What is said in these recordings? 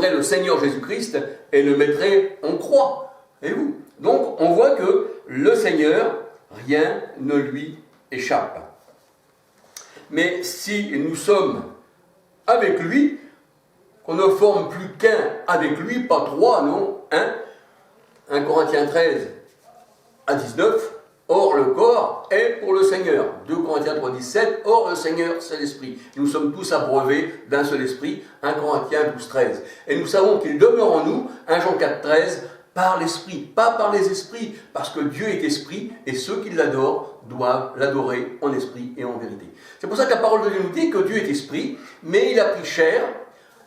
prendrait le Seigneur Jésus-Christ et le mettrait en croix. Et vous? Donc on voit que le Seigneur, rien ne lui échappe. Mais si nous sommes avec lui, qu'on ne forme plus qu'un avec lui, pas trois, non, un. 1 Corinthiens 13 à 19, or le corps est pour le Seigneur. 2 Corinthiens 3, 17, or le Seigneur c'est l'Esprit. Nous sommes tous abreuvés d'un seul Esprit, 1 Corinthiens 12, 13. Et nous savons qu'il demeure en nous, 1 Jean 4, 13, par l'Esprit, pas par les esprits, parce que Dieu est Esprit, et ceux qui l'adorent doivent l'adorer en esprit et en vérité. C'est pour ça que la parole de Dieu nous dit que Dieu est Esprit, mais il a pris chair,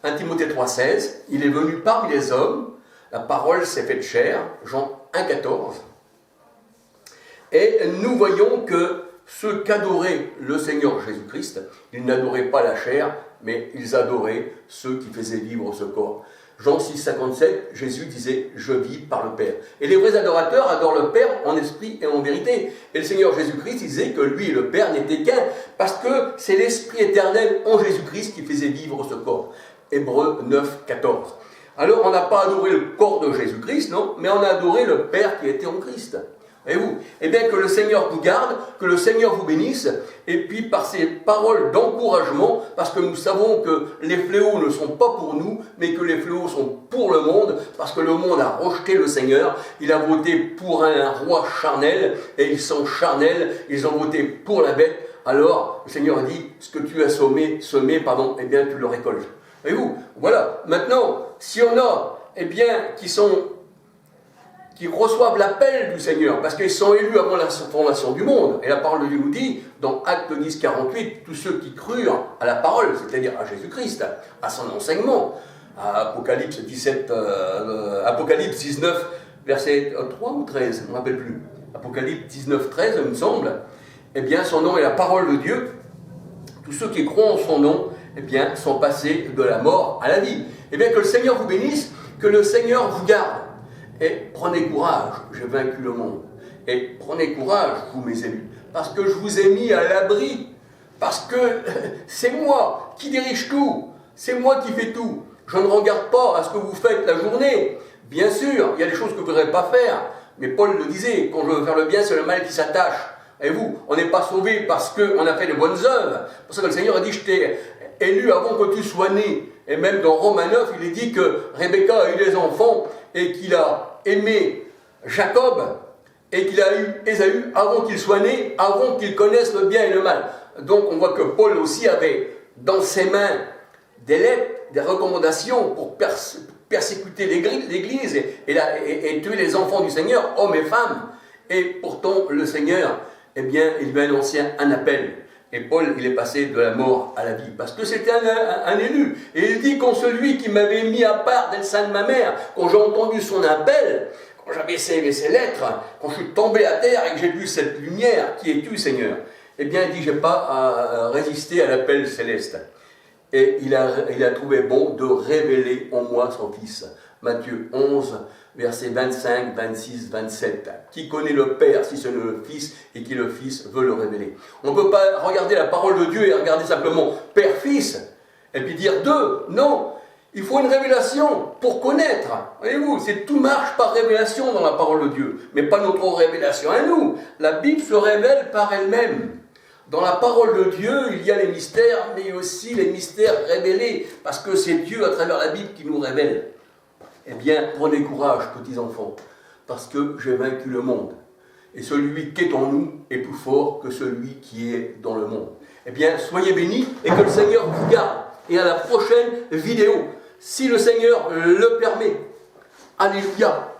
1 Timothée 3, 16, il est venu parmi les hommes, la parole s'est faite chair, Jean 1, 14. Et nous voyons que ceux qu'adorait le Seigneur Jésus-Christ, ils n'adoraient pas la chair, mais ils adoraient ceux qui faisaient vivre ce corps. Jean 6, 57, Jésus disait « Je vis par le Père ». Et les vrais adorateurs adorent le Père en esprit et en vérité. Et le Seigneur Jésus-Christ disait que lui et le Père n'étaient qu'un, parce que c'est l'Esprit éternel en Jésus-Christ qui faisait vivre ce corps. Hébreux 9, 14. Alors on n'a pas adoré le corps de Jésus-Christ, non, mais on a adoré le Père qui était en Christ. Voyez-vous? Eh bien que le Seigneur vous garde, que le Seigneur vous bénisse, et puis par ces paroles d'encouragement, parce que nous savons que les fléaux ne sont pas pour nous, mais que les fléaux sont pour le monde, parce que le monde a rejeté le Seigneur, il a voté pour un roi charnel, et ils sont charnels, ils ont voté pour la bête, alors le Seigneur a dit, ce que tu as semé, eh bien tu le récoltes. Voyez-vous? Voilà, maintenant, si on a, eh bien, qui reçoivent l'appel du Seigneur, parce qu'ils sont élus avant la fondation du monde. Et la parole de Dieu nous dit, dans Actes 10, 48, tous ceux qui crurent à la parole, c'est-à-dire à Jésus-Christ, à son enseignement, à Apocalypse 19, verset 3 ou 13, je ne me rappelle plus, Apocalypse 19, 13, il me semble, eh bien, son nom est la parole de Dieu. Tous ceux qui croient en son nom, eh bien, sont passés de la mort à la vie. Eh bien, que le Seigneur vous bénisse, que le Seigneur vous garde. Et prenez courage, j'ai vaincu le monde. Et prenez courage, vous mes élus, parce que je vous ai mis à l'abri, parce que c'est moi qui dirige tout, c'est moi qui fais tout. Je ne regarde pas à ce que vous faites la journée. Bien sûr, il y a des choses que vous ne voudrez pas faire, mais Paul le disait, quand je veux faire le bien, c'est le mal qui s'attache. Et vous, on n'est pas sauvé parce qu'on a fait de bonnes œuvres. C'est pour ça que le Seigneur a dit, je t'ai élu avant que tu sois né. Et même dans Romains 9, il est dit que Rebecca a eu des enfants et qu'il a aimé Jacob et qu'il a eu Ésaü avant qu'il soit né, avant qu'il connaisse le bien et le mal. Donc on voit que Paul aussi avait dans ses mains des lettres, des recommandations pour persécuter l'Église et tuer les enfants du Seigneur, hommes et femmes. Et pourtant le Seigneur, eh bien, il lui a annoncé un appel. Et Paul, il est passé de la mort à la vie, parce que c'était un élu. Et il dit, quand celui qui m'avait mis à part dès le sein de ma mère, quand j'ai entendu son appel, quand j'avais ses lettres, quand je suis tombé à terre et que j'ai vu cette lumière, qui es-tu, Seigneur? Eh bien, il dit, je n'ai pas résisté à l'appel céleste. Et il a trouvé bon de révéler en moi son Fils. Matthieu 11, versets 25, 26, 27. Qui connaît le Père si c'est le Fils et qui le Fils veut le révéler. On ne peut pas regarder la parole de Dieu et regarder simplement Père-Fils et puis dire deux. Non, il faut une révélation pour connaître. Voyez-vous, tout marche par révélation dans la parole de Dieu, mais pas notre révélation à nous. La Bible se révèle par elle-même. Dans la parole de Dieu, il y a les mystères, mais aussi les mystères révélés, parce que c'est Dieu à travers la Bible qui nous révèle. Eh bien, prenez courage, petits enfants, parce que j'ai vaincu le monde. Et celui qui est en nous est plus fort que celui qui est dans le monde. Eh bien, soyez bénis et que le Seigneur vous garde. Et à la prochaine vidéo, si le Seigneur le permet. Alléluia.